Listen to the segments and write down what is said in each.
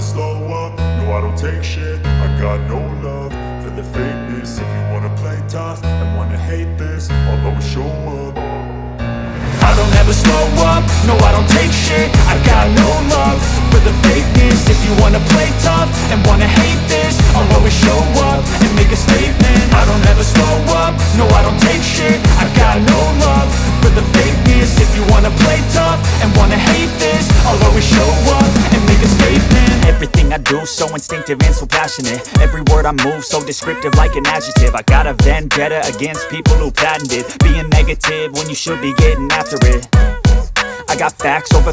slow up, no I don't take shit. I got no love for the fakeness. If you wanna play tough and wanna hate this, I'll always show up. I don't ever slow up, no I don't take shit. I got no love for the fakeness. If you wanna play tough and wanna hate this, I'll always show up and make a statement. I don't ever slow up, no I don't take shit. I got no love for the fakeness. If you wanna play tough and wanna hate this, I'll always show up and make a statement. Everything I do so instinctive and so passionate. Every word I move so descriptive like an adjective. I got a vendetta against people who patented being negative when you should be getting after it. I got facts over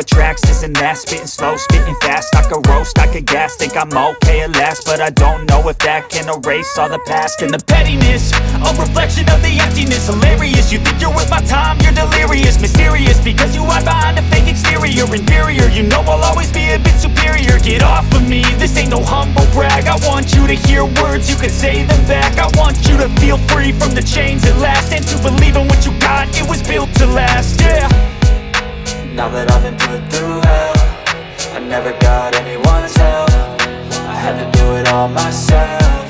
tracks, this and that. Spitting slow, spitting fast. I could roast, I could gas. Think I'm okay at last, but I don't know if that can erase all the past. And the pettiness, a reflection of the emptiness. Hilarious, you think you're worth my time, you're delirious. Mysterious, because you hide behind a fake exterior. Inferior, you know I'll always be a bit superior. Get off of me, this ain't no humble brag. I want you to hear words, you can say them back. I want you to feel free from the chains at last, and to believe in what you got, it was built to last, yeah. Now that I've been put through hell, I never got anyone's help. I had to do it all myself.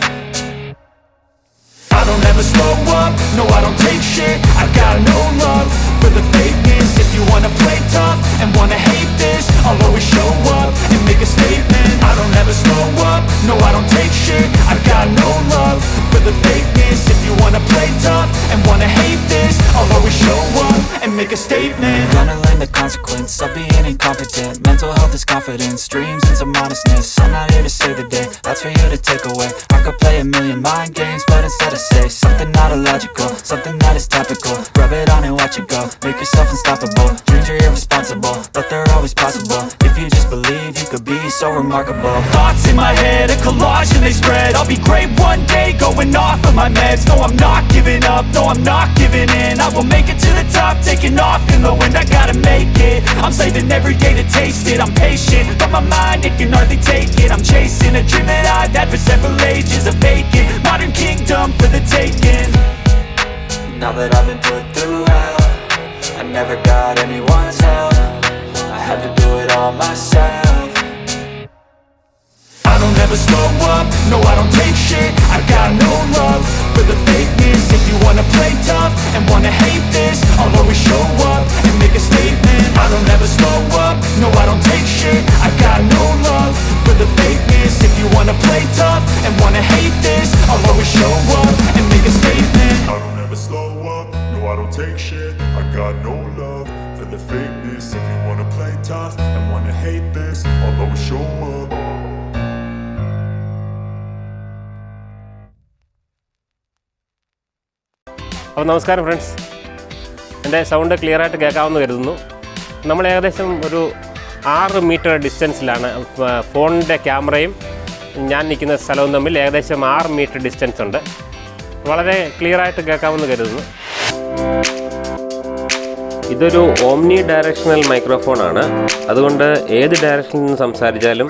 I don't ever slow up, no I don't take shit. I got no love for the fakeness. If you wanna play tough and wanna hate this, I'll always show up and make a statement. I don't ever slow up, no I don't take shit. I got no love for the fakeness. If you wanna play tough and wanna hate this, I'll always show up and make a statement. Gonna learn the consequence of being incompetent. Mental health is confidence, dreams and some honestness. I'm not here to save the day, that's for you to take away. I could play a million mind games, but instead I say something not illogical, something that is topical. Rub it on and watch it go, make yourself unstoppable. Dreams are irresponsible, but they're always possible. If you just believe, you could be so remarkable. Thoughts in my head, a collage and they spread. I'll be great one day, going off of my meds. No I'm not giving up, no I'm not giving in. I will make it to the top, taking off in the wind. I gotta make it, I'm saving every day to taste it. I'm patient, but my mind, it can hardly take it. I'm chasing a dream that I've had for several ages. A vacant, modern kingdom for the taking. Now that I've been put through hell, I never got anyone's help. I had to do it all myself. I don't ever slow up, no I don't take shit. I got no love for the fakeness. If you wanna play tough and wanna hate this, I'll always show up and make a statement. I don't ever slow up, no I don't take shit. I got no love for the fakeness. If you wanna play tough and wanna hate this, I'll always show up and make a statement. I don't ever slow up, no I don't take shit. I got no love for the fakeness. If you wanna play tough and wanna hate this, I'll always show up. അപ്പോൾ നമസ്കാരം friends, എൻ്റെ sound clear ആയിട്ട് കേൾക്കാമെന്ന് കരുതുന്നു. നമ്മൾ ഏകദേശം ഒരു 6 metre ഡിസ്റ്റൻസിലാണ്. ഫോണിൻ്റെ ക്യാമറയും ഞാൻ നിൽക്കുന്ന സ്ഥലവും തമ്മിൽ ഏകദേശം 6 മീറ്റർ ഡിസ്റ്റൻസ് ഉണ്ട്. വളരെ ക്ലിയർ ആയിട്ട് കേൾക്കാമെന്ന് കരുതുന്നു. ഇതൊരു ഓംനി ഡയറക്ഷണൽ മൈക്രോഫോണാണ്. അതുകൊണ്ട് ഏത് ഡയറക്ഷനിൽ നിന്ന് സംസാരിച്ചാലും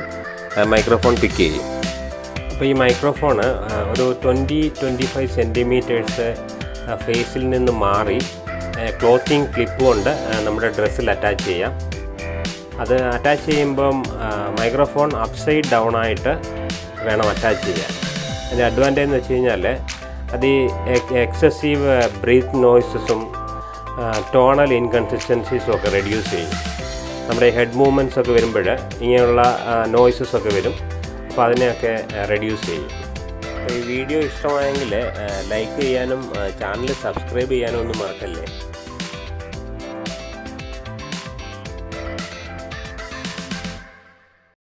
മൈക്രോഫോൺ പിക്ക് ചെയ്യും. അപ്പോൾ ഈ മൈക്രോഫോണ് ഒരു 20-25 സെൻറ്റിമീറ്റേഴ്സ് ഫേസിൽ നിന്ന് മാറി ക്ലോത്തിങ് ക്ലിപ്പ് കൊണ്ട് നമ്മുടെ ഡ്രസ്സിൽ അറ്റാച്ച് ചെയ്യാം. അത് അറ്റാച്ച് ചെയ്യുമ്പം മൈക്രോഫോൺ അപ്സൈഡ് ഡൗൺ ആയിട്ട് വേണം അറ്റാച്ച് ചെയ്യാൻ. അതിൻ്റെ അഡ്വാൻറ്റേജ് എന്ന് വെച്ച് കഴിഞ്ഞാൽ അത് ഈ എക്സസീവ് ബ്രീത്ത് നോയ്സസും ടോണൽ ഇൻകൺസിസ്റ്റൻസീസും ഒക്കെ റെഡ്യൂസ് ചെയ്യും. നമ്മുടെ ഹെഡ് മൂവ്മെൻറ്റ്സ് ഒക്കെ വരുമ്പോൾ ഇങ്ങനെയുള്ള നോയ്സസൊക്കെ വരും. അപ്പോൾ അതിനെയൊക്കെ റെഡ്യൂസ് ചെയ്യും. അപ്പോൾ ഈ വീഡിയോ ഇഷ്ടമായെങ്കിൽ ലൈക്ക് ചെയ്യാനും ചാനൽ സബ്സ്ക്രൈബ് ചെയ്യാനും ഒന്നും മറക്കല്ലേ.